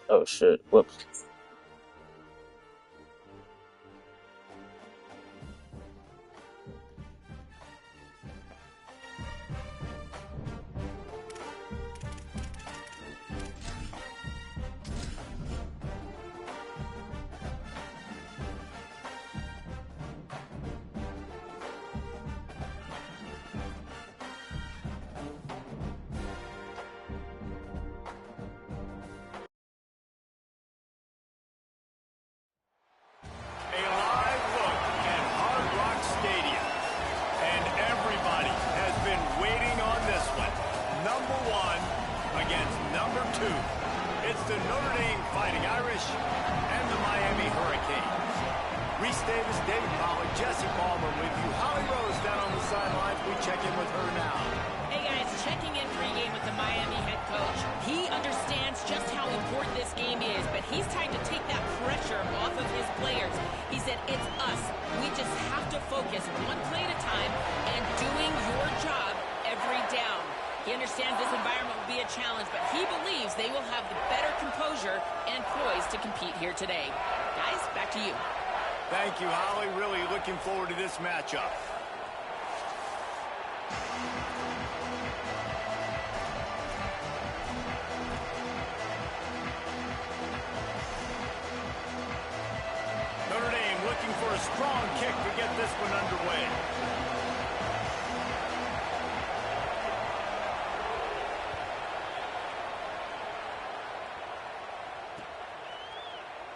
Oh shit. Whoops. A live look at Hard Rock Stadium. And everybody has been waiting on this one. Number one against number two. It's the Notre Dame Fighting Irish and the Miami Hurricanes. Reese Davis, David Pollack, Jesse Palmer with you. Holly Rose down on the sidelines. We check in with her now. Hey guys, checking in pregame with the Miami head coach. He understands just how important this game is, but he's trying to take that pressure off of his players. He said, it's us. We just have to focus one play at a time and doing your job every down. He understands this environment will be a challenge, but he believes they will have the better composure and poise to compete here today. Guys, back to you. Thank you, Holly. Really looking forward to this matchup. Notre Dame looking for a strong kick to get this one underway.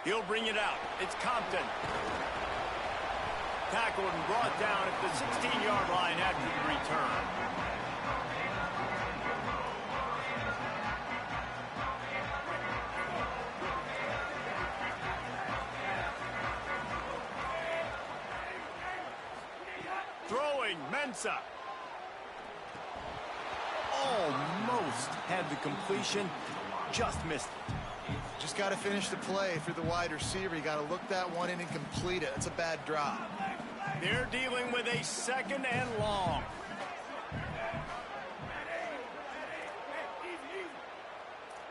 He'll bring it out. It's Compton. Tackled and brought down at the 16-yard line after the return. Throwing, Mensah. Almost had the completion, just missed it. Just got to finish the play for the wide receiver. You got to look that one in and complete it. It's a bad drop. They're dealing with a second and long.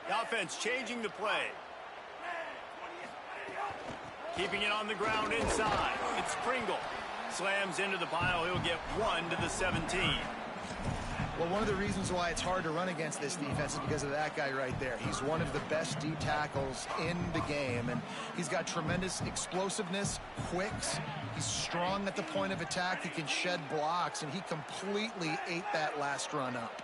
The offense changing the play. Keeping it on the ground inside. It's Pringle. Slams into the pile. He'll get 1 to the 17. Well, one of the reasons why it's hard to run against this defense is because of that guy right there. He's one of the best D tackles in the game, and he's got tremendous explosiveness, quicks. He's strong at the point of attack. He can shed blocks, and he completely ate that last run up.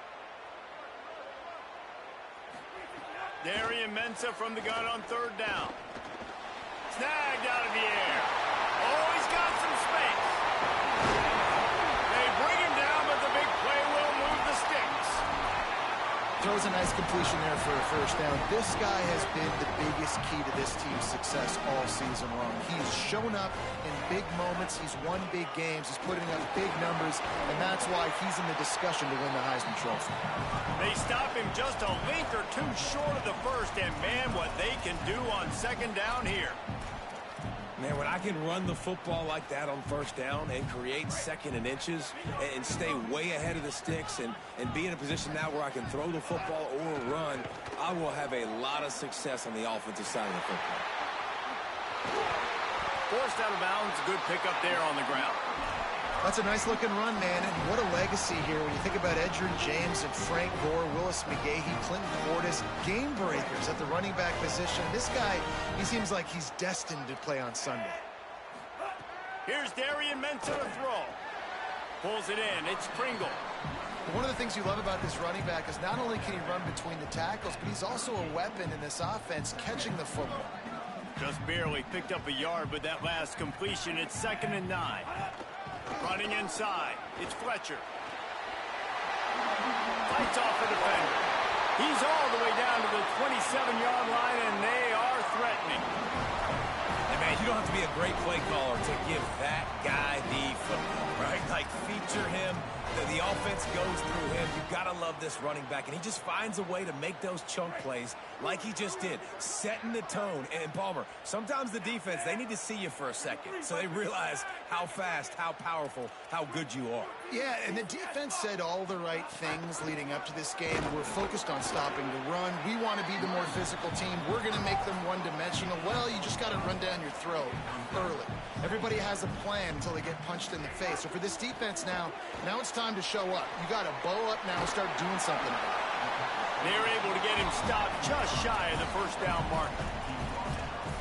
Darian Mensah from the gun on third down. Snagged out of the air. Oh, he's got some space. They bring him down, but the big play will move the sticks. Throws a nice completion there for a first down. This guy has been the biggest key to this team's success all season long. He's shown up in big moments. He's won big games. He's putting up big numbers, and that's why he's in the discussion to win the Heisman Trophy. They stop him just a length or two short of the first, and man, what they can do on second down here. Man, when I can run the football like that on first down and create second and inches and stay way ahead of the sticks and be in a position now where I can throw the football or run, I will have a lot of success on the offensive side of the football. Forced out of bounds, good pickup there on the ground. That's a nice-looking run, man, and what a legacy here when you think about Edgerrin James and Frank Gore, Willis McGahee, Clinton Portis, game breakers at the running back position. This guy, he seems like he's destined to play on Sunday. Here's Darian Mensah to throw. Pulls it in. It's Pringle. One of the things you love about this running back is not only can he run between the tackles, but he's also a weapon in this offense, catching the football. Just barely picked up a yard with that last completion. It's 2nd and 9. Running inside. It's Fletcher. Fights off the defender. He's all the way down to the 27-yard line, and they are threatening. And man, you don't have to be a great play caller to give that guy the football, right? Like, feature him. The offense goes through him. You've got to love this running back, and he just finds a way to make those chunk plays like he just did, setting the tone. And Palmer, sometimes the defense, they need to see you for a second so they realize how fast, how powerful, how good you are. Yeah, and the defense said all the right things leading up to this game. We're focused on stopping the run. We want to be the more physical team. We're going to make them one-dimensional. Well, you just got to run down your throat early. Everybody has a plan until they get punched in the face. So for this defense now it's time to show up. You got to bow up now and start doing something about it. They're able to get him stopped just shy of the first down marker.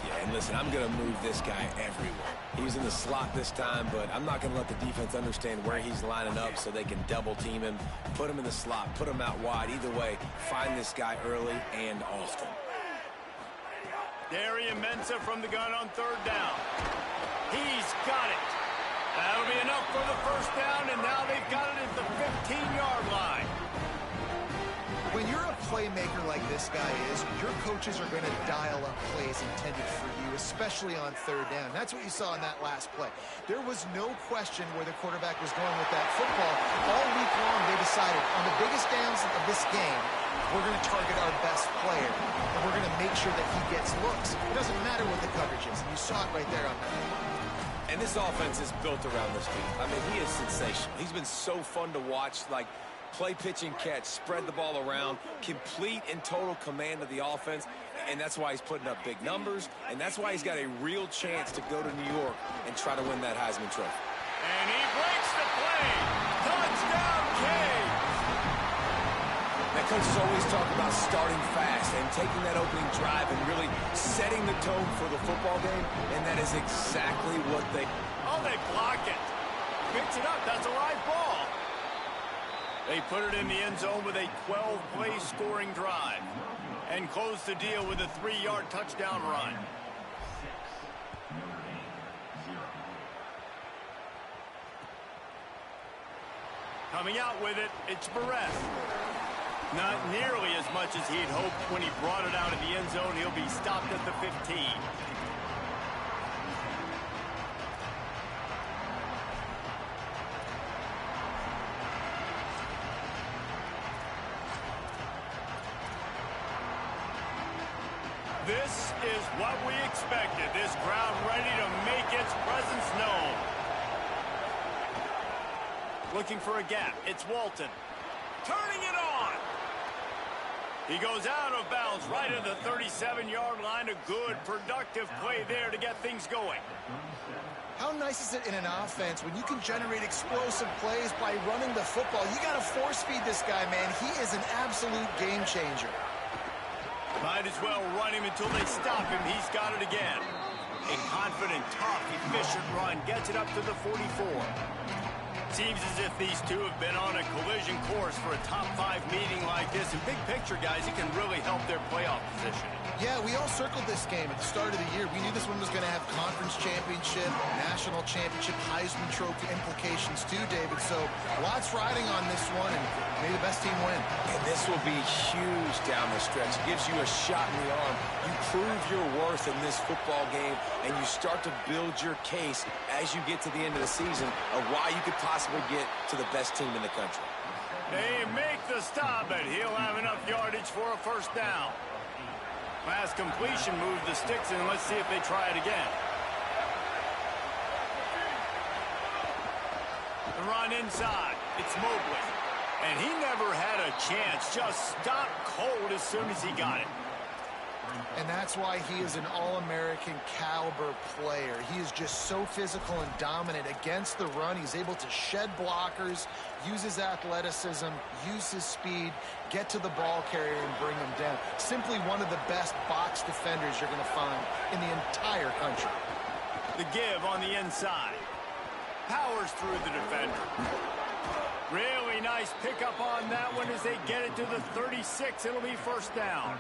Yeah, and listen, I'm going to move this guy everywhere. He's in the slot this time, but I'm not going to let the defense understand where he's lining up so they can double team him, put him in the slot, put him out wide. Either way, find this guy early and often. Darian Mensah from the gun on third down. He's got it. That'll be enough for the first down, and now they've got it at the 15-yard line. When you're a playmaker like this guy is, your coaches are going to dial up plays intended for you, especially on third down. That's what you saw in that last play. There was no question where the quarterback was going with that football. All week long, they decided on the biggest downs of this game, we're going to target our best player, and we're going to make sure that he gets looks. It doesn't matter what the coverage is, and you saw it right there on that. And this offense is built around this dude. I mean, he is sensational. He's been so fun to watch, like, play, pitch, and catch, spread the ball around, complete and total command of the offense, and that's why he's putting up big numbers, and that's why he's got a real chance to go to New York and try to win that Heisman Trophy. And he breaks the play. Touchdown, Canes! That coaches always talk about starting fast and taking that opening drive and really setting the tone for the football game, and that is exactly what they... Oh, they block it. Picks it up. That's a live ball. They put it in the end zone with a 12-play scoring drive and close the deal with a 3-yard touchdown run. Coming out with it, it's Barrett. Not nearly as much as he'd hoped when he brought it out of the end zone. He'll be stopped at the 15. This is what we expected. This crowd ready to make its presence known. Looking for a gap. It's Walton. Turning it on. He goes out of bounds right at the 37-yard line. A good, productive play there to get things going. How nice is it in an offense when you can generate explosive plays by running the football? You got to force feed this guy, man. He is an absolute game changer. Might as well run him until they stop him. He's got it again. A confident, tough, efficient run gets it up to the 44. Seems as if these two have been on a collision course for a top-5 meeting like this. And big picture, guys, it can really help their playoff position. Yeah, we all circled this game at the start of the year. We knew this one was going to have conference championship, national championship, Heisman Trophy implications too, David. So lots riding on this one, and may the best team win. And this will be huge down the stretch. It gives you a shot in the arm. You prove your worth in this football game, and you start to build your case as you get to the end of the season of why you could possibly get to the best team in the country. They make the stop, but he'll have enough yardage for a first down. Last completion moved the sticks, and let's see if they try it again. The run inside. It's Mobley. And he never had a chance. Just stopped cold as soon as he got it. And that's why he is an all-American caliber player. He is just so physical and dominant against the run. He's able to shed blockers, use his athleticism, use his speed, get to the ball carrier and bring him down. Simply one of the best box defenders you're going to find in the entire country. The give on the inside. Powers through the defender. Really nice pickup on that one as they get it to the 36. It'll be first down.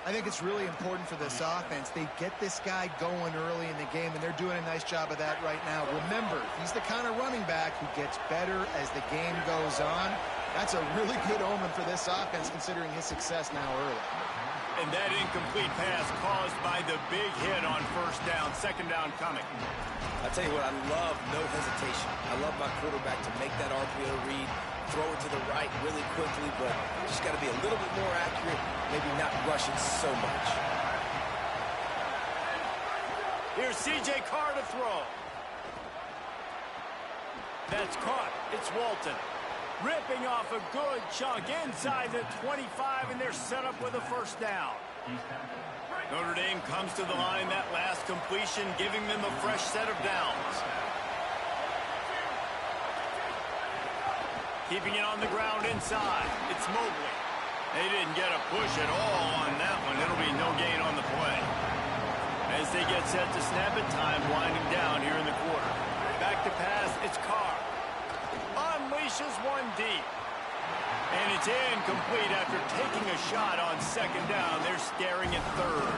I think it's really important for this offense. They get this guy going early in the game, and they're doing a nice job of that right now. Remember, he's the kind of running back who gets better as the game goes on. That's a really good omen for this offense, considering his success now early. And that incomplete pass caused by the big hit on first down. Second down coming. I'll tell you what, I love no hesitation. I love my quarterback to make that RPO read, throw it to the right really quickly, but just got to be a little bit more accurate, maybe not rushing so much. Here's C.J. Carr to throw. That's caught. It's Walton. Ripping off a good chunk inside the 25, and they're set up with a first down. Notre Dame comes to the line that last completion, giving them a fresh set of downs. Keeping it on the ground inside. It's Mobley. They didn't get a push at all on that one. It'll be no gain on the play. As they get set to snap it, time winding down here in the quarter. Back to pass, it's Carr. Unleashes one deep. And it's incomplete after taking a shot on second down. They're staring at third.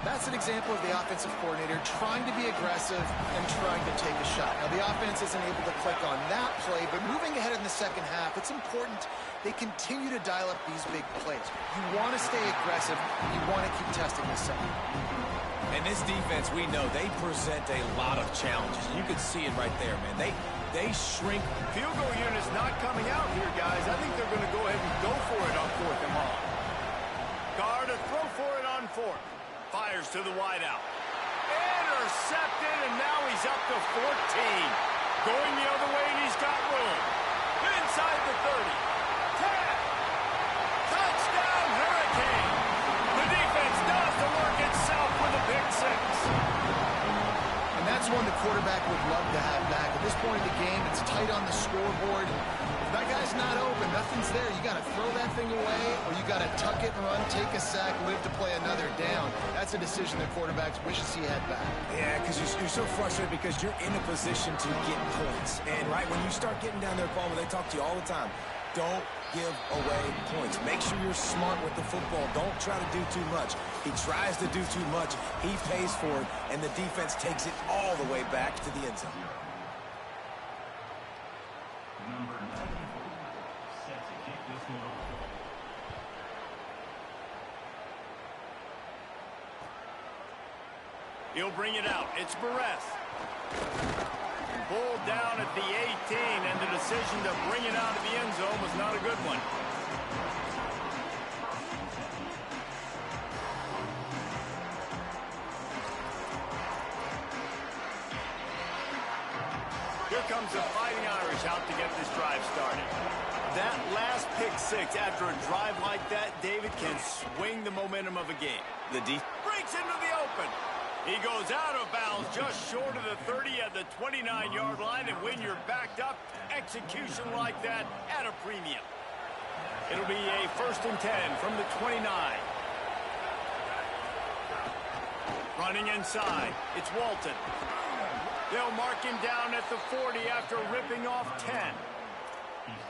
That's an example of the offensive coordinator trying to be aggressive and trying to take a shot. Now, the offense isn't able to click on that play, but moving ahead in the second half, it's important they continue to dial up these big plays. You want to stay aggressive. You want to keep testing this second. And this defense, we know, they present a lot of challenges. You can see it right there, man. They shrink. Field goal unit's not coming out here, guys. I think they're going to go ahead and go for it on 4th and long. Carr to throw for it on 4th. Fires to the wideout. Intercepted, and now he's up to 14. Going the other way, and he's got room. Inside the 30. 10. Touchdown, Hurricane. The defense does the work itself with a pick 6. And that's one the quarterback would love to have back. At this point in the game, it's tight on the scoreboard. If that guy's not open, nothing's there. You got to throw that thing away, or you got to tuck it and run, take a sack, live to play another down. That's a decision the quarterback wishes he had back. Yeah, because you're so frustrated because you're in a position to get points. And, right, when you start getting down there, Paul, they talk to you all the time. Don't give away points. Make sure you're smart with the football. Don't try to do too much. He tries to do too much. He pays for it, and the defense takes it all the way back to the end zone. He'll bring it out. It's Barres. Pulled down at the 18, and the decision to bring it out of the end zone was not a good one. Here comes the Fighting Irish out to get this drive started. That last pick 6 after a drive like that, David, can swing the momentum of a game. The defense Breaks into the open. He goes out of bounds just short of the 30 at the 29-yard line, and when you're backed up, execution like that at a premium. It'll be a 1st and 10 from the 29. Running inside, it's Walton. They'll mark him down at the 40 after ripping off 10.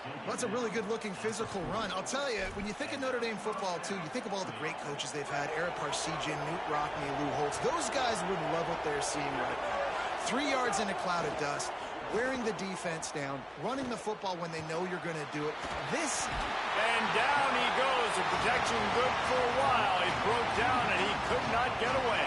Well, that's a really good-looking physical run. I'll tell you, when you think of Notre Dame football, too, you think of all the great coaches they've had, Eric Parsegian, Newt Rockne, Lou Holtz. Those guys would love what they're seeing right now. 3 yards in a cloud of dust, wearing the defense down, running the football when they know you're going to do it. And down he goes. The protection good for a while. He broke down, and he could not get away.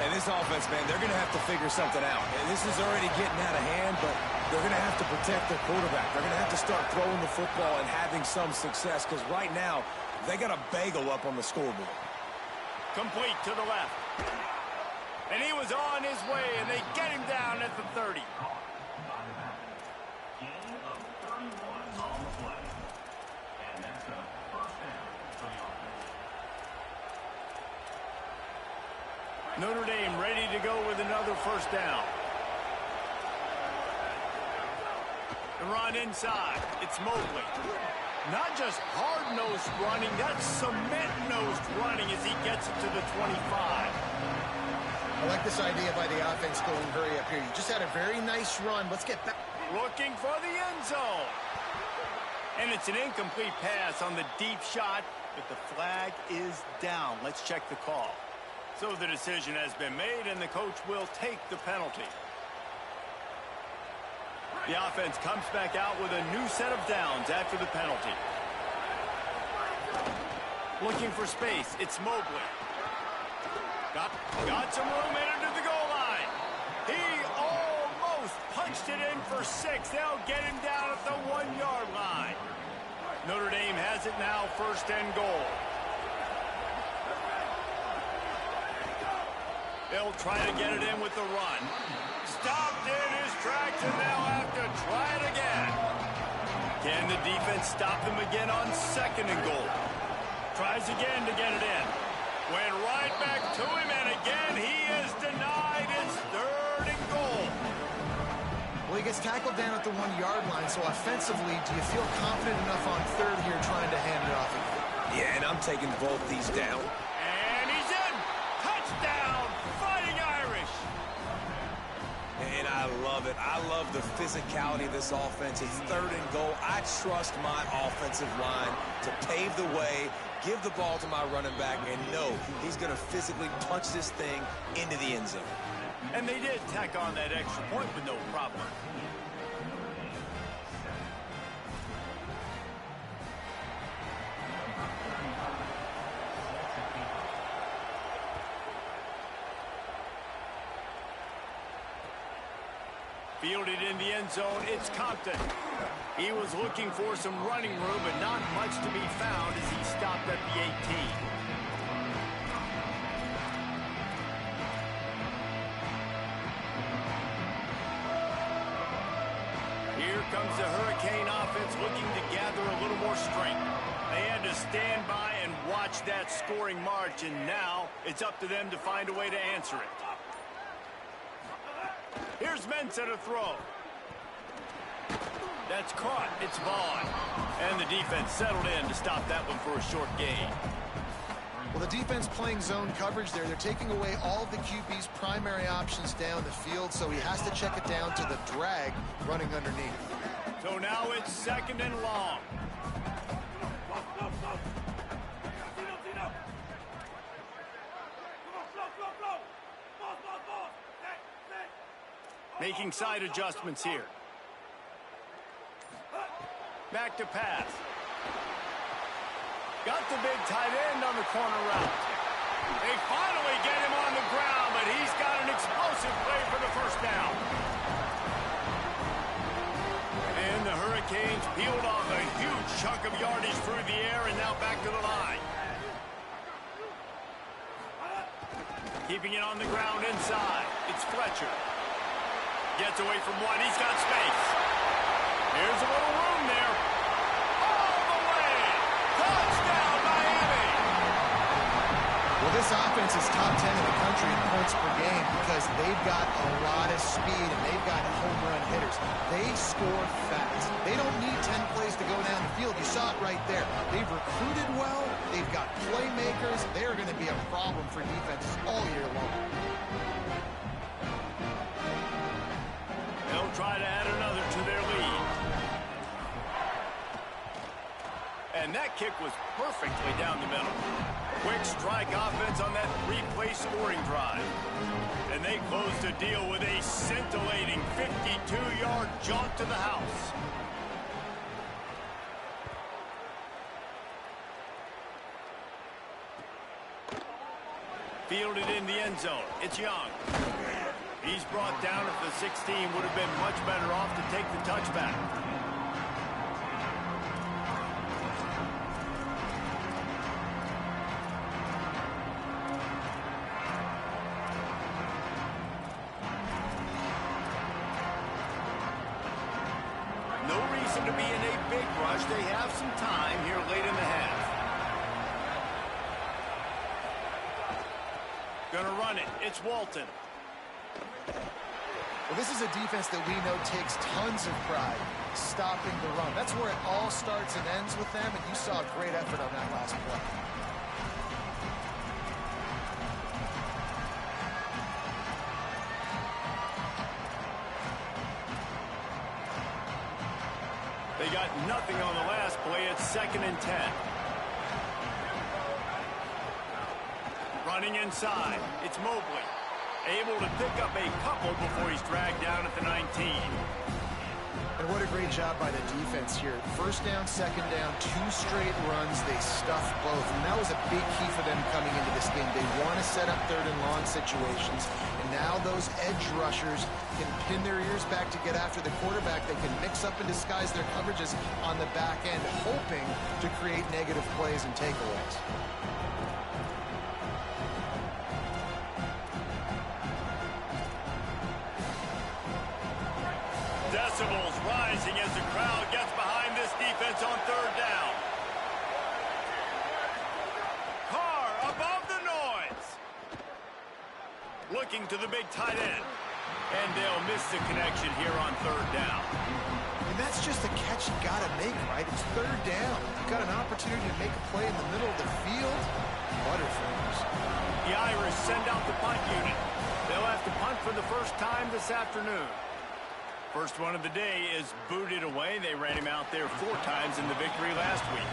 And this offense, man, they're going to have to figure something out. And this is already getting out of hand, but they're going to have to protect their quarterback. They're going to have to start throwing the football and having some success, because right now, they got a bagel up on the scoreboard. Complete to the left. And he was on his way, and they get him down at the 30. Notre Dame ready to go with another first down. The run inside. It's Mobley. Not just hard-nosed running, that's cement-nosed running as he gets it to the 25. I like this idea by the offense going hurry up here. You just had a very nice run. Let's get back. Looking for the end zone. And it's an incomplete pass on the deep shot, but the flag is down. Let's check the call. So the decision has been made, and the coach will take the penalty. The offense comes back out with a new set of downs after the penalty. Looking for space. It's Mobley. Got some room in under the goal line. He almost punched it in for 6. They'll get him down at the 1-yard line. Notre Dame has it now, 1st and goal. They'll try to get it in with the run. Stopped in his tracks, and they'll have to try it again. Can the defense stop them again on 2nd and goal? Tries again to get it in. Went right back to him, and again he is denied. It's 3rd and goal. Well, he gets tackled down at the 1-yard line, so offensively, do you feel confident enough on 3rd here trying to hand it off again? Yeah, and I'm taking both these down. And he's in. Touchdown, Fighting Irish. And I love it. I love the physicality of this offense. It's 3rd and goal. I trust my offensive line to pave the way, give the ball to my running back, and know he's going to physically punch this thing into the end zone. And they did tack on that extra point with no problem. Fielded in the end zone, it's Compton. He was looking for some running room, but not much to be found as he stopped at the 18. Here comes the Hurricane offense looking to gather a little more strength. They had to stand by and watch that scoring march, and now it's up to them to find a way to answer it. Here's Mensah to throw. That's caught. It's Vaughn. And the defense settled in to stop that one for a short gain. Well, the defense playing zone coverage there. They're taking away all of the QB's primary options down the field, so he has to check it down to the drag running underneath. So now it's 2nd and long. Making side adjustments here. Back to pass. Got the big tight end on the corner route. They finally get him on the ground, but he's got an explosive play for the 1st down. And the Hurricanes peeled off a huge chunk of yardage through the air and now back to the line. Keeping it on the ground inside. It's Fletcher. Gets away from one. He's got space. Here's a little room there. All the way. Touchdown, Miami. Well, this offense is top 10 in the country in points per game because they've got a lot of speed and they've got home run hitters. They score fast. They don't need 10 plays to go down the field. You saw it right there. They've recruited well. They've got playmakers. They're going to be a problem for defenses all year long. They'll try to add another to their lead. And that kick was perfectly down the middle. Quick strike offense on that 3-play scoring drive. And they close the deal with a scintillating 52-yard jaunt to the house. Fielded in the end zone. It's Young. He's brought down at the 16. Would have been much better off to take the touchback. No reason to be in a big rush. They have some time here late in the half. Gonna run it. It's Walton. Well, this is a defense that we know takes tons of pride stopping the run. That's where it all starts and ends with them, and you saw a great effort on that last play. They got nothing on the last play. It's 2nd and 10. Running inside. It's Mobley. Able to pick up a couple before he's dragged down at the 19. And what a great job by the defense here. 1st down, 2nd down, 2 straight runs. They stuffed both. And that was a big key for them coming into this game. They want to set up 3rd and long situations. And now those edge rushers can pin their ears back to get after the quarterback. They can mix up and disguise their coverages on the back end, hoping to create negative plays and takeaways. Looking to the big tight end. And they'll miss the connection here on third down. And that's just a catch you got to make, right? It's third down. You've got an opportunity to make a play in the middle of the field. Butterfingers. The Irish send out the punt unit. They'll have to punt for the first time this afternoon. First one of the day is booted away. They ran him out there 4 times in the victory last week.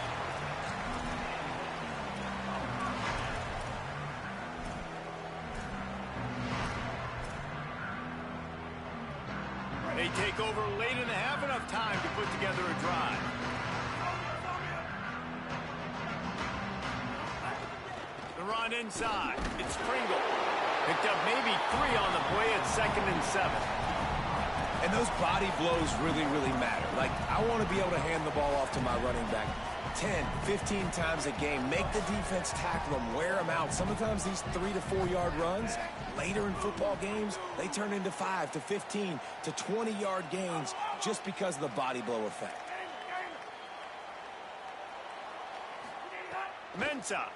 They take over late in the half, enough time to put together a drive. The run inside. It's Pringle. Picked up maybe 3 on the play at 2nd and 7. And those body blows really, really matter. Like, I want to be able to hand the ball off to my running back 10, 15 times a game. Make the defense tackle them, wear them out. Sometimes these 3 to 4 yard runs, later in football games, they turn into 5 to 15 to 20 yard gains just because of the body blow effect. Mensah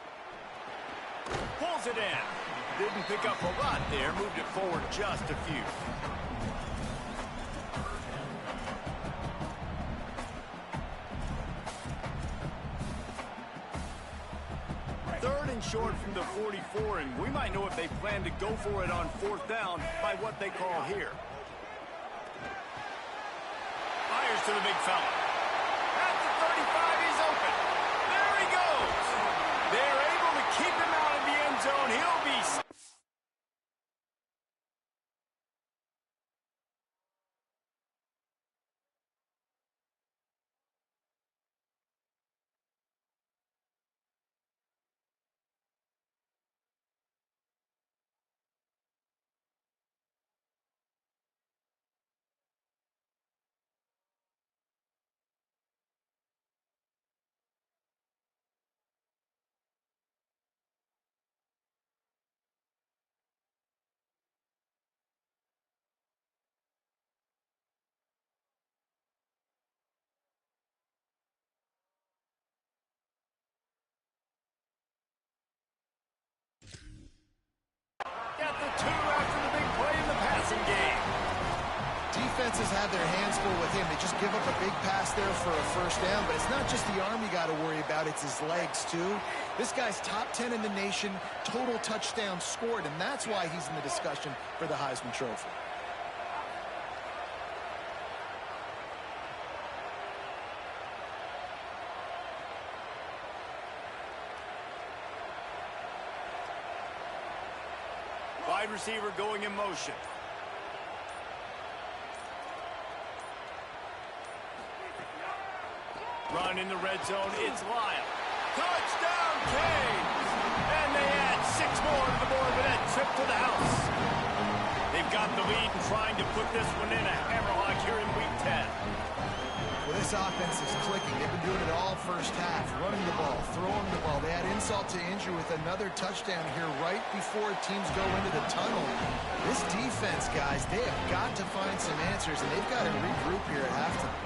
pulls it in. Didn't pick up a lot there. Moved it forward just a few. Third and short from the 44, and we might know if they plan to go for it on 4th down by what they call here. Fires to the big fella. At the 35, he's open. There he goes. They're able to keep him out of the end zone. He'll be... Got the 2 after the big play in the passing game. Defenses have their hands full with him. They just give up a big pass there for a first down, but it's not just the arm you got to worry about, it's his legs too. This guy's top 10 in the nation, total touchdowns scored, and that's why he's in the discussion for the Heisman Trophy. Wide receiver going in motion. Run in the red zone. It's Lyle. Touchdown, Canes! And they add 6 more to the board with that trip to the house. They've got the lead and trying to put this one in a hammerlock here in Week 10. Well, this offense is clicking. They've been doing it all first half, running the ball, throwing the ball. They had insult to injury with another touchdown here right before teams go into the tunnel. This defense, guys, they have got to find some answers, and they've got to regroup here at halftime.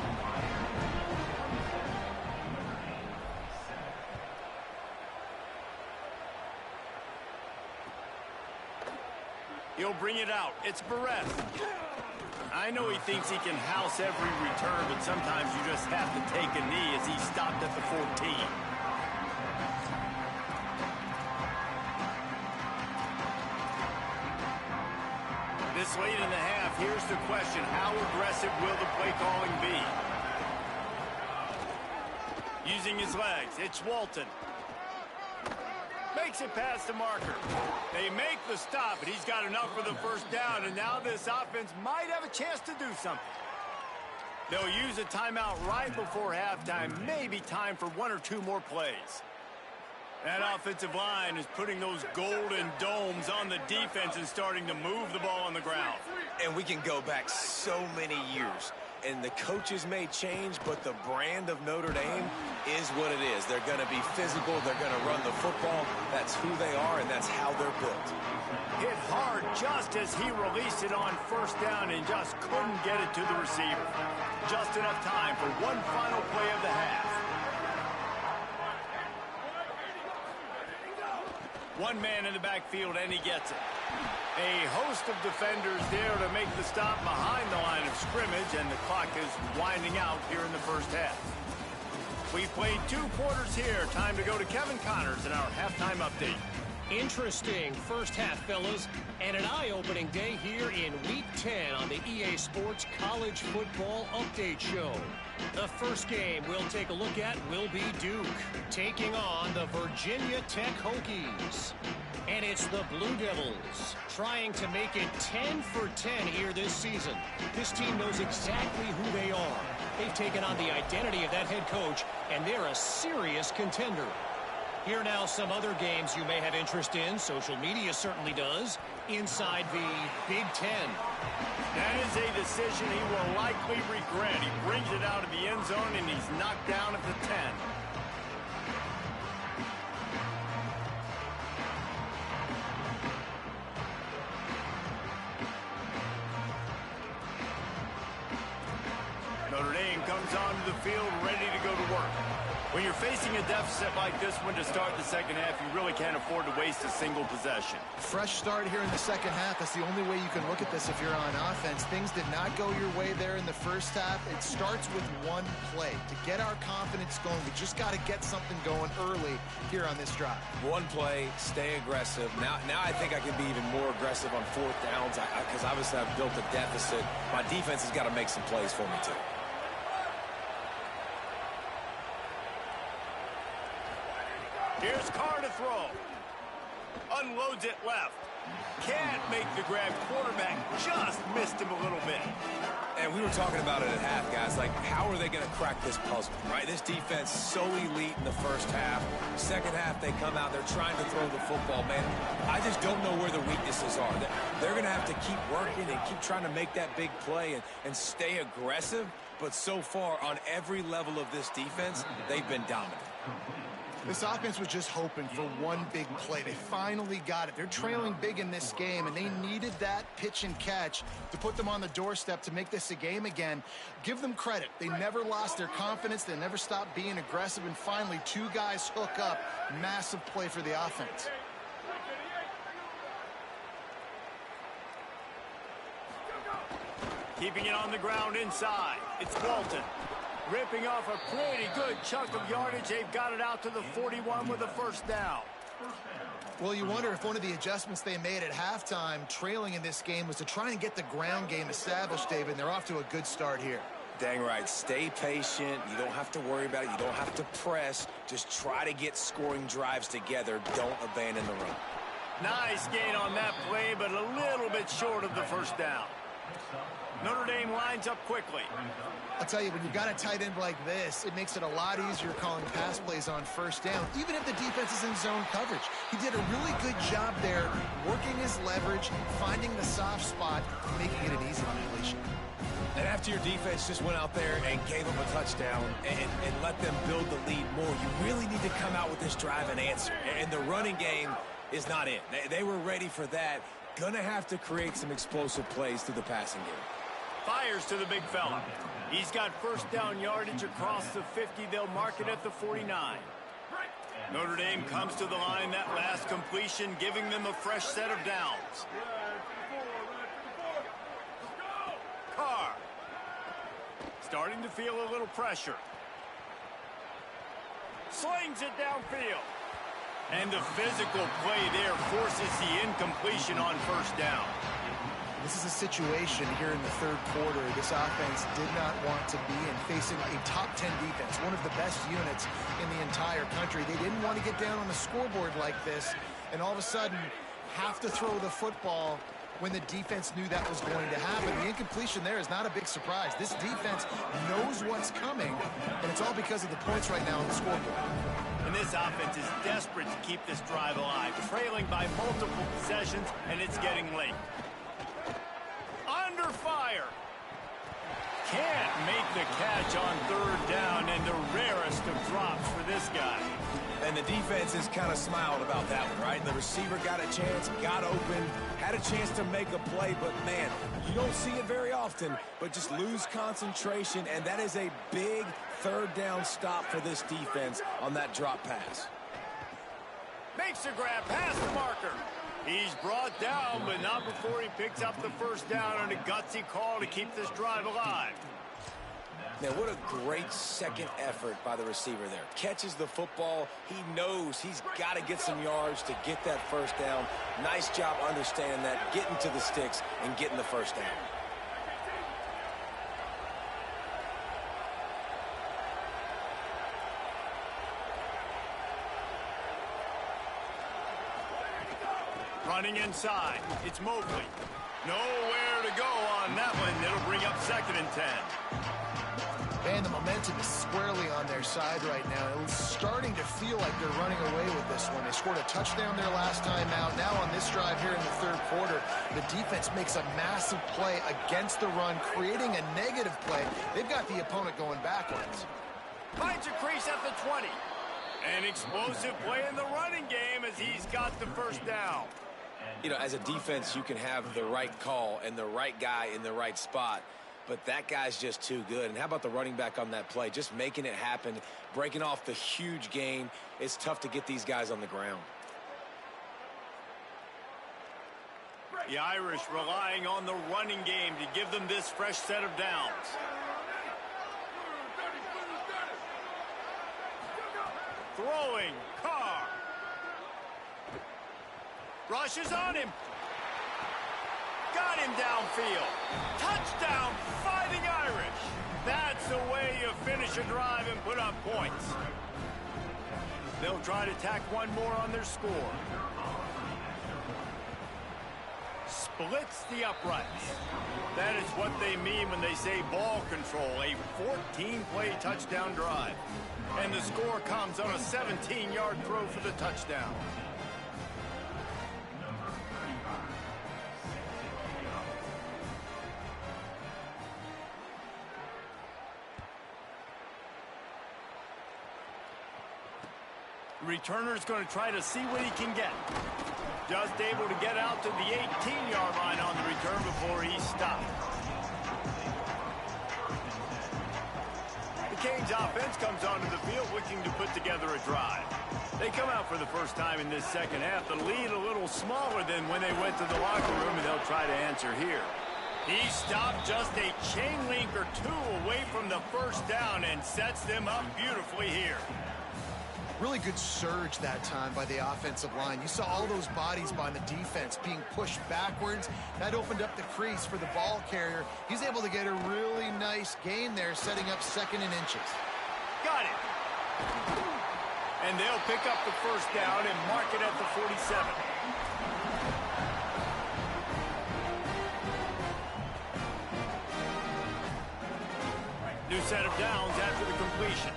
He'll bring it out. It's Barrett. I know he thinks he can house every return, but sometimes you just have to take a knee as he stopped at the 14. This late in the half, here's the question. How aggressive will the play calling be? Using his legs, it's Walton. Makes it past the marker. They make the stop, but he's got enough for the first down, and now this offense might have a chance to do something. They'll use a timeout right before halftime, maybe time for 1 or 2 more plays. That offensive line is putting those golden domes on the defense and starting to move the ball on the ground. And we can go back so many years. And the coaches may change, but the brand of Notre Dame is what it is. They're going to be physical. They're going to run the football. That's who they are, and that's how they're built. Hit hard just as he released it on first down and just couldn't get it to the receiver. Just enough time for one final play of the half. One man in the backfield, and he gets it. A host of defenders there to make the stop behind the line of scrimmage, and the clock is winding out here in the first half. We've played 2 quarters here. Time to go to Kevin Connors in our halftime update. Interesting first half, fellas, and an eye-opening day here in Week 10 on the EA Sports College Football Update Show. The first game we'll take a look at will be Duke, taking on the Virginia Tech Hokies. And it's the Blue Devils, trying to make it 10 for 10 here this season. This team knows exactly who they are. They've taken on the identity of that head coach, and they're a serious contender. Here now some other games you may have interest in. Social media certainly does. Inside the Big Ten. That is a decision he will likely regret. He brings it out of the end zone, and he's knocked down at the 10. Notre Dame comes onto the field ready to go to work. When you're facing a deficit like this one to start the second half, you really can't afford to waste a single possession. Fresh start here in the second half. That's the only way you can look at this if you're on offense. Things did not go your way there in the first half. It starts with one play. To get our confidence going, we just got to get something going early here on this drive. One play, stay aggressive. Now I think I can be even more aggressive on 4th downs because obviously I've built a deficit. My defense has got to make some plays for me too. Here's Carr to throw. Unloads it left. Can't make the grab. Quarterback just missed him a little bit. And we were talking about it at half, guys. Like, how are they going to crack this puzzle, right? This defense so elite in the first half. Second half, they come out. They're trying to throw the football, man. I just don't know where the weaknesses are. They're going to have to keep working and keep trying to make that big play and stay aggressive. But so far, on every level of this defense, they've been dominant. This offense was just hoping for one big play. They finally got it. They're trailing big in this game, and they needed that pitch and catch to put them on the doorstep to make this a game again. Give them credit. They never lost their confidence. They never stopped being aggressive, and finally 2 guys hook up. Massive play for the offense. Keeping it on the ground inside. It's Walton. Ripping off a pretty good chunk of yardage. They've got it out to the 41 with a first down. Well, you wonder if one of the adjustments they made at halftime, trailing in this game, was to try and get the ground game established, David, and they're off to a good start here. Dang right. Stay patient. You don't have to worry about it. You don't have to press. Just try to get scoring drives together. Don't abandon the run. Nice gain on that play, but a little bit short of the first down. Notre Dame lines up quickly. I'll tell you, when you've got a tight end like this, it makes it a lot easier calling pass plays on first down, even if the defense is in zone coverage. He did a really good job there, working his leverage, finding the soft spot, making it an easy completion. And after your defense just went out there and gave them a touchdown and let them build the lead more, you really need to come out with this drive and answer. And the running game is not it. They were ready for that. Gonna have to create some explosive plays through the passing game. Fires to the big fella. He's got first down yardage across the 50. They'll mark it at the 49. Notre Dame comes to the line. That last completion giving them a fresh set of downs. Carr. Starting to feel a little pressure. Slings it downfield. And the physical play there forces the incompletion on first down. This is a situation here in the third quarter this offense did not want to be in, facing a top 10 defense, one of the best units in the entire country. They didn't want to get down on the scoreboard like this and all of a sudden have to throw the football when the defense knew that was going to happen. The incompletion there is not a big surprise. This defense knows what's coming, and it's all because of the points right now on the scoreboard. And this offense is desperate to keep this drive alive, trailing by multiple possessions, and it's getting late. Under fire. Can't make the catch on third down, and the rarest of drops for this guy. And the defense has kind of smiled about that one, right? The receiver got a chance, got open, had a chance to make a play, but man, you don't see it very often, but just lose concentration, and that is a big third down stop for this defense on that drop pass. Makes a grab past the marker. He's brought down, but not before he picks up the first down on a gutsy call to keep this drive alive. Man, what a great second effort by the receiver there. Catches the football. He knows he's got to get some yards to get that first down. Nice job understanding that, getting to the sticks and getting the first down. Running inside. It's Mobley. Nowhere to go on that one. It'll bring up 2nd and 10. And the momentum is squarely on their side right now. It's starting to feel like they're running away with this one. They scored a touchdown their last time out. Now on this drive here in the third quarter, the defense makes a massive play against the run, creating a negative play. They've got the opponent going backwards. Finds a crease at the 20. An explosive play in the running game as he's got the first down. You know, as a defense, you can have the right call and the right guy in the right spot, but that guy's just too good. And how about the running back on that play? Just making it happen, breaking off the huge gain. It's tough to get these guys on the ground. The Irish relying on the running game to give them this fresh set of downs. Throwing, Carr. Rushes on him. Got him downfield. Touchdown, Fighting Irish. That's the way you finish a drive and put up points. They'll try to tack one more on their score. Splits the uprights. That is what they mean when they say ball control. A 14-play touchdown drive. And the score comes on a 17-yard throw for the touchdown. Returner's going to try to see what he can get. Just able to get out to the 18-yard line on the return before he stopped. The Canes offense comes onto the field looking to put together a drive. They come out for the first time in this second half. The lead a little smaller than when they went to the locker room, and they'll try to answer here. He stopped just a chain link or two away from the first down and sets them up beautifully here. Really good surge that time by the offensive line. You saw all those bodies by the defense being pushed backwards. That opened up the crease for the ball carrier. He's able to get a really nice gain there, setting up 2nd and inches. Got it. And they'll pick up the first down and mark it at the 47. New set of downs after the completion.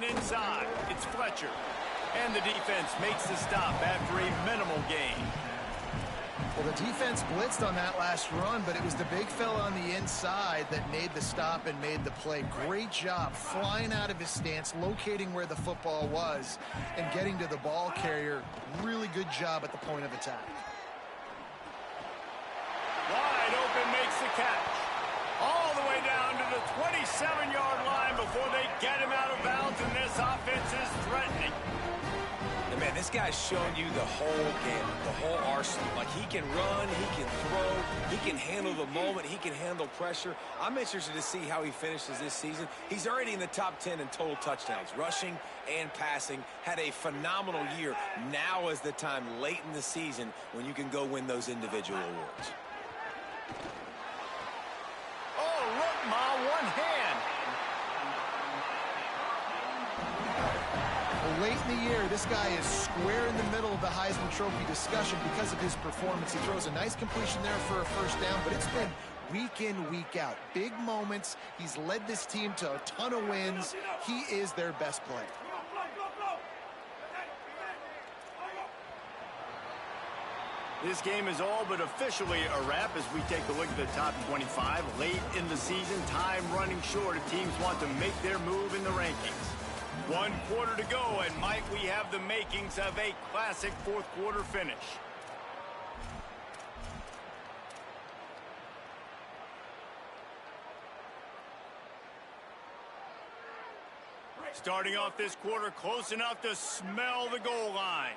Inside, it's Fletcher. And the defense makes the stop after a minimal gain. Well, the defense blitzed on that last run, but it was the big fella on the inside that made the stop and made the play. Great job flying out of his stance, locating where the football was, and getting to the ball carrier. Really good job at the point of attack. Wide open, makes the catch. All the way down to the 27-yard line before they get him out of bounds, and this offense is threatening. And man, this guy's showing you the whole gamut, the whole arsenal. Like, he can run, he can throw, he can handle the moment, he can handle pressure. I'm interested to see how he finishes this season. He's already in the top 10 in total touchdowns, rushing and passing. Had a phenomenal year. Now is the time late in the season when you can go win those individual awards. One hand. Well, late in the year, this guy is square in the middle of the Heisman Trophy discussion because of his performance. He throws a nice completion there for a first down, but it's been week in, week out. Big moments. He's led this team to a ton of wins. He is their best player. This game is all but officially a wrap as we take a look at the top 25. Late in the season, time running short if teams want to make their move in the rankings. 1 quarter to go, and might we have the makings of a classic fourth quarter finish. Starting off this quarter close enough to smell the goal line.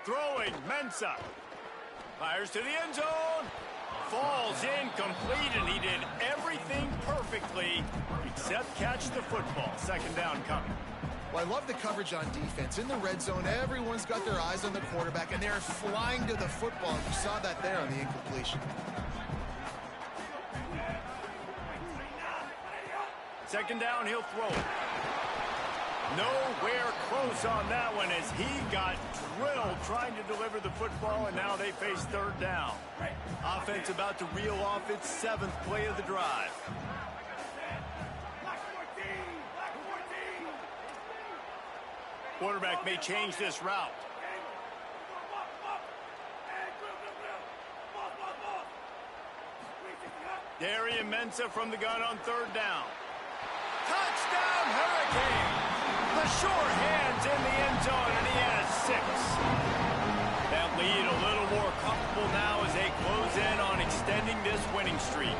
Throwing, Mensah. Fires to the end zone. Falls incomplete, and he did everything perfectly except catch the football. Second down coming. Well, I love the coverage on defense. In the red zone, everyone's got their eyes on the quarterback, and they're flying to the football. You saw that there on the incompletion. Second down, he'll throw it. Nowhere close on that one as he got drilled trying to deliver the football, and now they face third down. Offense about to reel off its 7th play of the drive. Quarterback may change this route. Darian Mensah from the gun on third down. Touchdown, Hurricane! The sure hands in the end zone, and he has 6. That lead a little more comfortable now as they close in on extending this winning streak.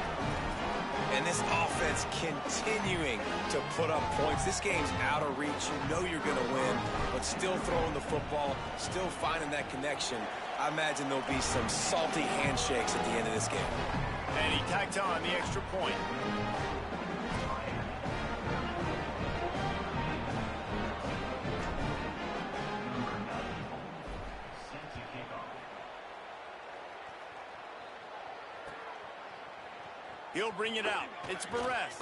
And this offense continuing to put up points. This game's out of reach. You know you're going to win, but still throwing the football, still finding that connection. I imagine there'll be some salty handshakes at the end of this game. And he tacks on the extra point. He'll bring it out. It's Perez.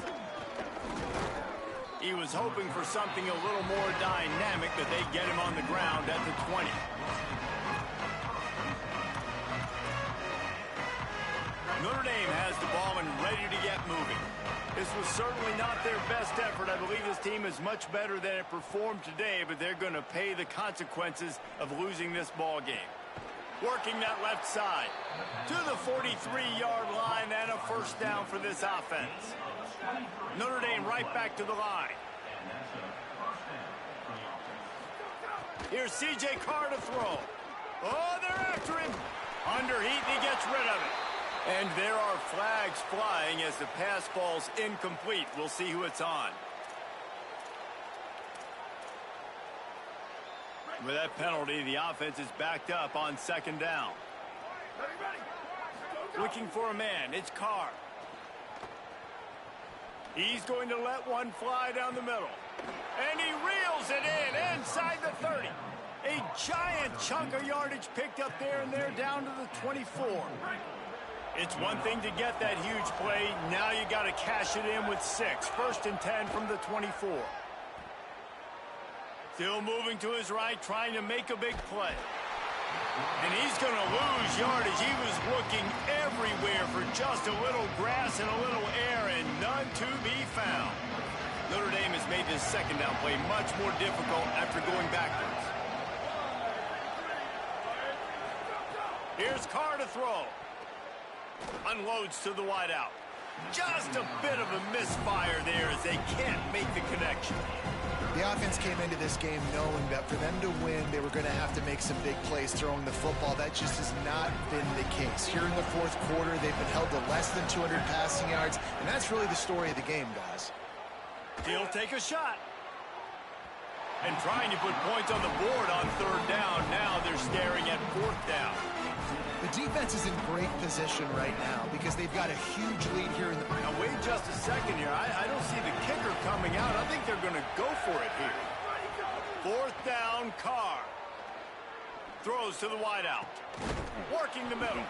He was hoping for something a little more dynamic, but they get him on the ground at the 20. Notre Dame has the ball and ready to get moving. This was certainly not their best effort. I believe this team is much better than it performed today, but they're going to pay the consequences of losing this ball game. Working that left side to the 43-yard line, and a first down for this offense. Notre Dame right back to the line. Here's C.J. Carr to throw. Oh, they're after him. Underheat, and he gets rid of it. And there are flags flying as the pass falls incomplete. We'll see who it's on. With that penalty, the offense is backed up on second down. Looking for a man. It's Carr. He's going to let one fly down the middle. And he reels it in inside the 30. A giant chunk of yardage picked up there, and they're down to the 24. It's one thing to get that huge play. Now you got to cash it in with 6. First and 10 from the 24. Still moving to his right, trying to make a big play. And he's going to lose yardage. He was looking everywhere for just a little grass and a little air, and none to be found. Notre Dame has made this second down play much more difficult after going backwards. Here's Carr to throw. Unloads to the wideout. Just a bit of a misfire there as they can't make the connection. The offense came into this game knowing that for them to win, they were going to have to make some big plays throwing the football. That just has not been the case. Here in the fourth quarter, they've been held to less than 200 passing yards, and that's really the story of the game, guys. He'll take a shot. And trying to put points on the board on third down. Now they're staring at fourth down. The defense is in great position right now because they've got a huge lead here in the... Now, wait just a second here. I don't see the kicker coming out. I think they're going to go for it here. Fourth down, Carr. Throws to the wideout. Working the middle.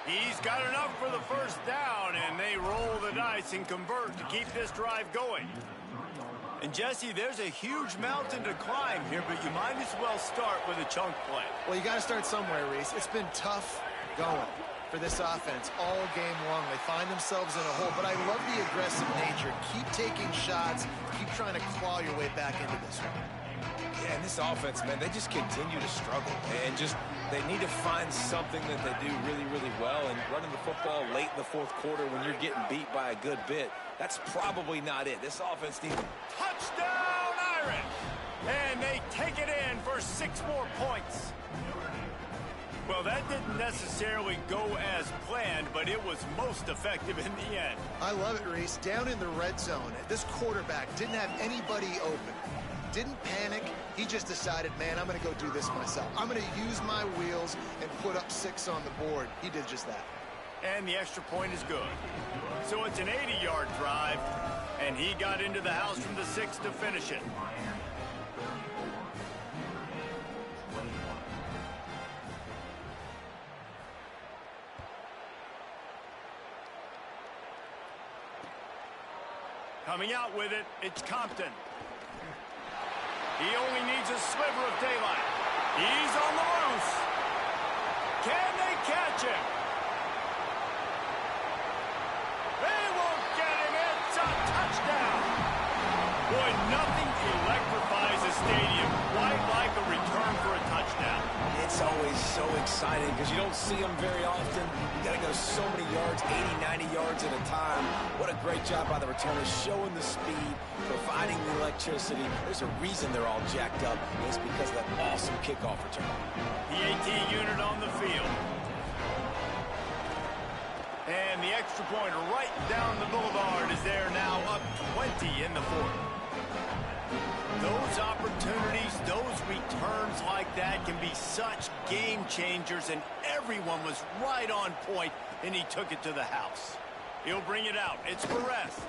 He's got enough for the first down, and they roll the dice and convert to keep this drive going. And, Jesse, there's a huge mountain to climb here, but you might as well start with a chunk play. Well, you got to start somewhere, Reese. It's been tough going for this offense all game long. They find themselves in a hole, but I love the aggressive nature. Keep taking shots. Keep trying to claw your way back into this one. Yeah, and this offense, man, they just continue to struggle. And just, they need to find something that they do really, really well. And running the football late in the fourth quarter when you're getting beat by a good bit, that's probably not it. This offense needs... Touchdown, Irish! And they take it in for 6 more points. Well, that didn't necessarily go as planned, but it was most effective in the end. I love it, Reese. Down in the red zone, this quarterback didn't have anybody open. Didn't panic. He just decided, man, I'm going to go do this myself. I'm going to use my wheels and put up 6 on the board. He did just that. And the extra point is good. So it's an 80-yard drive, and he got into the house from the 6 to finish it. Coming out with it, it's Compton. He only needs a sliver of daylight. He's on the loose. Can they catch him? They won't get him. It's a touchdown. Boy, nothing electrifies a stadium quite like a return for a touchdown. It's always so exciting because you don't see them very often. You got to go so many yards, 80, 90 yards at a time. What a great job by the returners, showing the speed, providing the electricity. There's a reason they're all jacked up, and it's because of that awesome kickoff return. PAT unit on the field. And the extra point right down the boulevard is there now, up 20 in the fourth. Those opportunities, those returns like that can be such game changers, and everyone was right on point, and he took it to the house. He'll bring it out. It's Perez.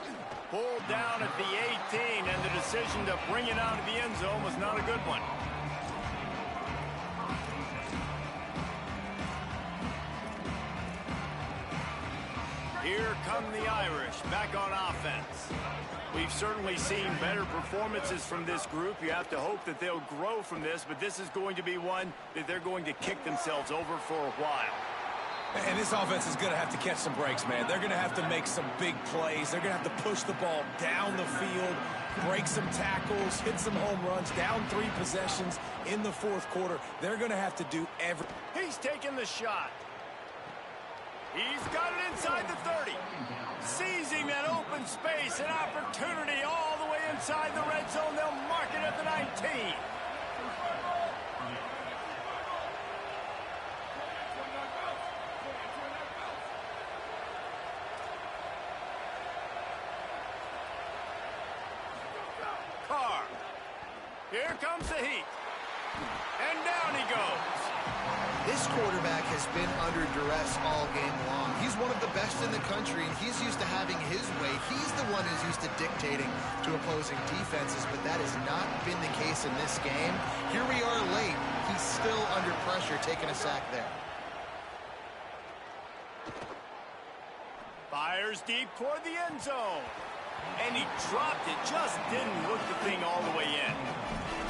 Pulled down at the 18, and the decision to bring it out of the end zone was not a good one. Here come the Irish back on offense. We've certainly seen better performances from this group. You have to hope that they'll grow from this, but this is going to be one that they're going to kick themselves over for a while. And this offense is going to have to catch some breaks, man. They're going to have to make some big plays. They're going to have to push the ball down the field, break some tackles, hit some home runs, down 3 possessions in the fourth quarter. They're going to have to do everything. He's taking the shot. He's got it inside the 30. Seizing that open space, an opportunity all the way inside the red zone. They'll mark it at the 19. Carr. Here comes the heat. And down he goes. This quarterback has been under duress all game long. He's one of the best in the country, and he's used to having his way. He's the one who's used to dictating to opposing defenses, but that has not been the case in this game. Here we are late. He's still under pressure, taking a sack there. Fires deep toward the end zone. And he dropped it. Just didn't look the thing all the way in.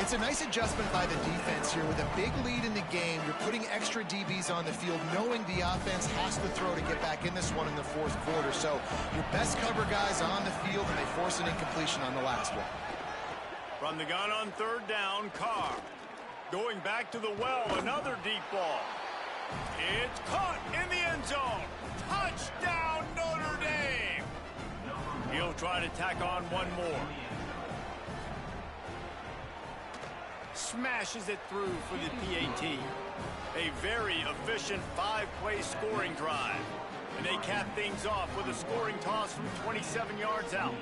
It's a nice adjustment by the defense here. With a big lead in the game, you're putting extra DBs on the field, knowing the offense has to throw to get back in this one in the fourth quarter. So your best cover guys on the field, and they force an incompletion on the last one. From the gun on third down, Carr. Going back to the well, another deep ball. It's caught in the end zone. Touchdown, Notre Dame! He'll try to tack on one more. Smashes it through for the PAT. A very efficient 5-play scoring drive. And they cap things off with a scoring toss from 27 yards out.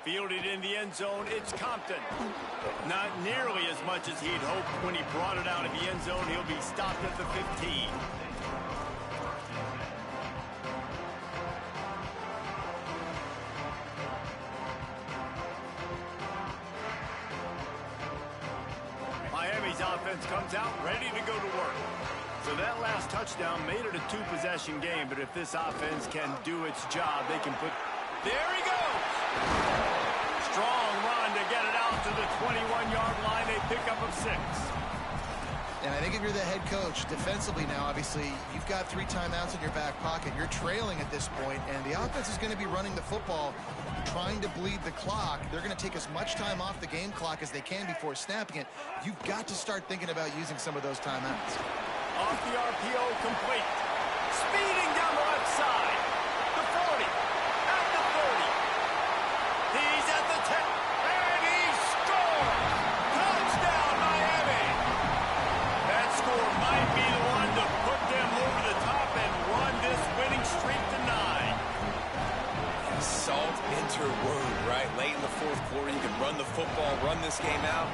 Fielded in the end zone, it's Compton. Not nearly as much as he'd hoped when he brought it out of the end zone. He'll be stopped at the 15. Miami's offense comes out ready to go to work. So that last touchdown made it a 2-possession game, but if this offense can do its job, they can put... There he goes! Strong run to get it out to the 21-yard line. A pickup of 6. And I think if you're the head coach, defensively now, obviously, you've got 3 timeouts in your back pocket. You're trailing at this point, and the offense is going to be running the football, trying to bleed the clock. They're going to take as much time off the game clock as they can before snapping it. You've got to start thinking about using some of those timeouts. Off the RPO, complete. Speeding down the left side. The 40. At the 30. He's at the 10. And he scores! Touchdown, Miami! That score might be the one to put them over the top and run this winning streak to 9. Salt enter word, right? Late in the fourth quarter, you can run the football, run this game out.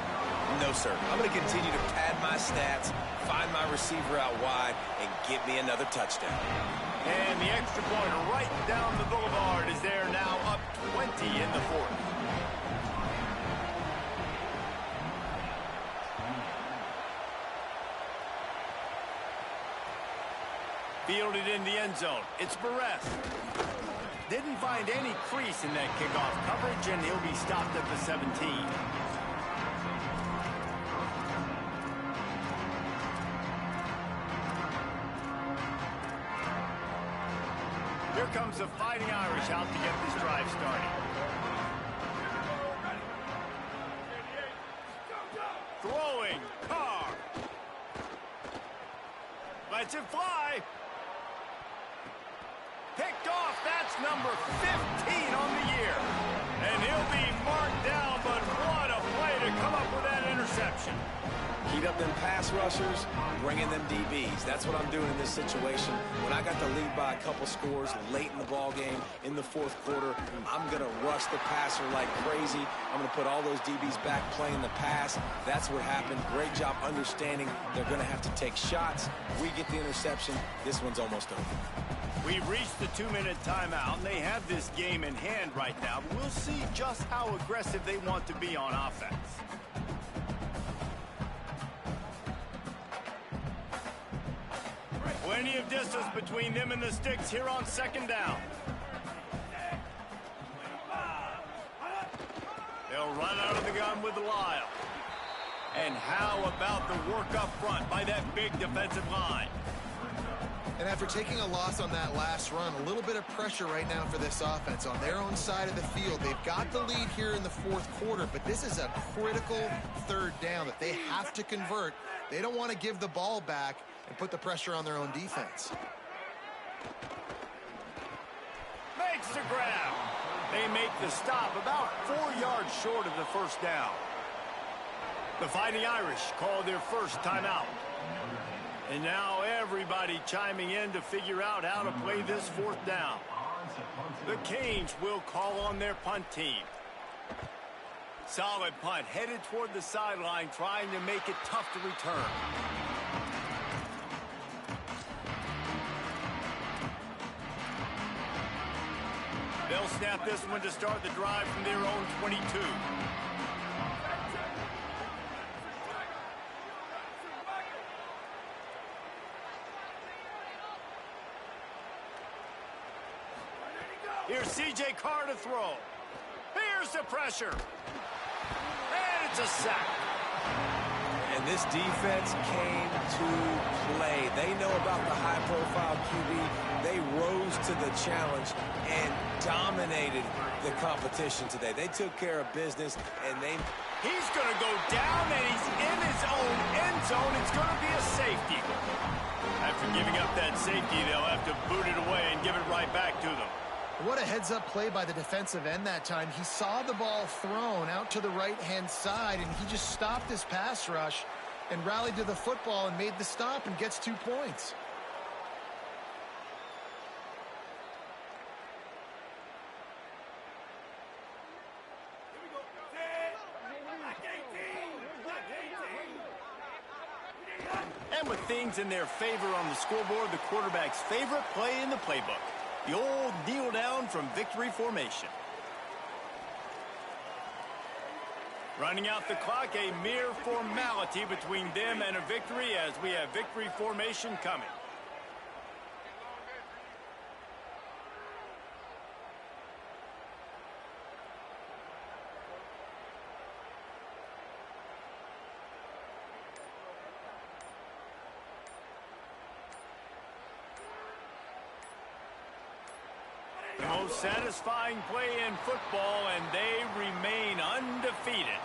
No, sir. I'm going to continue to pad my stats, find my receiver out wide, and get me another touchdown. And the extra point right down the boulevard is there now, up 20 in the fourth. Fielded in the end zone. It's Barres. Didn't find any crease in that kickoff coverage, and he'll be stopped at the 17. Here comes the Fighting Irish out to get this drive started. Throwing. Carr. Lets it fly. Picked off. That's number 15 on the year. And he'll be marked down, but what a play to come up with that interception. Heat up them pass rushers, bring in them DBs. That's what I'm doing in this situation. When I got the lead by a couple scores late in the ball game, in the fourth quarter, I'm going to rush the passer like crazy. I'm going to put all those DBs back playing the pass. That's what happened. Great job understanding they're going to have to take shots. We get the interception. This one's almost over. We've reached the 2-minute timeout, and they have this game in hand right now. But we'll see just how aggressive they want to be on offense. Plenty of distance between them and the sticks here on second down. They'll run out of the gun with Lyle. And how about the work up front by that big defensive line? And after taking a loss on that last run, a little bit of pressure right now for this offense on their own side of the field. They've got the lead here in the fourth quarter, but this is a critical third down that they have to convert. They don't want to give the ball back and put the pressure on their own defense. Makes the grab. They make the stop about 4 yards short of the first down. The Fighting Irish call their first timeout. And now everybody chiming in to figure out how to play this fourth down. The Canes will call on their punt team. Solid punt, headed toward the sideline, trying to make it tough to return. They'll snap this one to start the drive from their own 22. Here's C.J. Carr to throw. Here's the pressure. And it's a sack. And this defense came to play. They know about the high-profile QB. They rose to the challenge and dominated the competition today. They took care of business, and they... He's going to go down, and he's in his own end zone. It's going to be a safety. After giving up that safety, they'll have to boot it away and give it right back to them. What a heads-up play by the defensive end that time. He saw the ball thrown out to the right-hand side, and he just stopped his pass rush and rallied to the football and made the stop and gets 2 points. And with things in their favor on the scoreboard, the quarterback's favorite play in the playbook. The old kneel down from victory formation. Running out the clock, a mere formality between them and a victory as we have victory formation coming. most satisfying play in football, and they remain undefeated.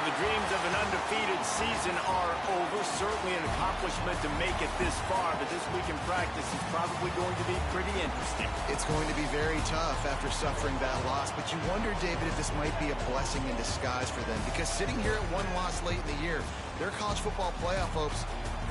The dreams of an undefeated season are over. Certainly an accomplishment to make it this far, but this week in practice is probably going to be pretty interesting. It's going to be very tough after suffering that loss, but you wonder, David, if this might be a blessing in disguise for them, because sitting here at one loss late in the year, their college football playoff hopes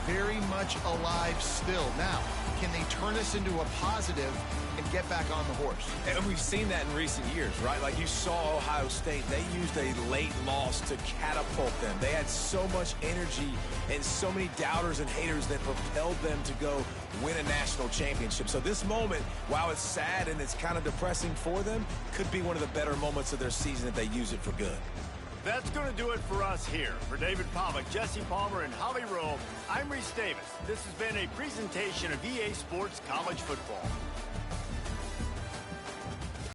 very much alive still. Now, can they turn this into a positive and get back on the horse? And we've seen that in recent years, right? Like you saw Ohio State, they used a late loss to catapult them. They had so much energy and so many doubters and haters that propelled them to go win a national championship. So this moment, while it's sad and it's kind of depressing for them, could be one of the better moments of their season if they use it for good. That's going to do it for us here. For David Pollack, Jesse Palmer, and Holly Rowe, I'm Reese Davis. This has been a presentation of EA Sports College Football.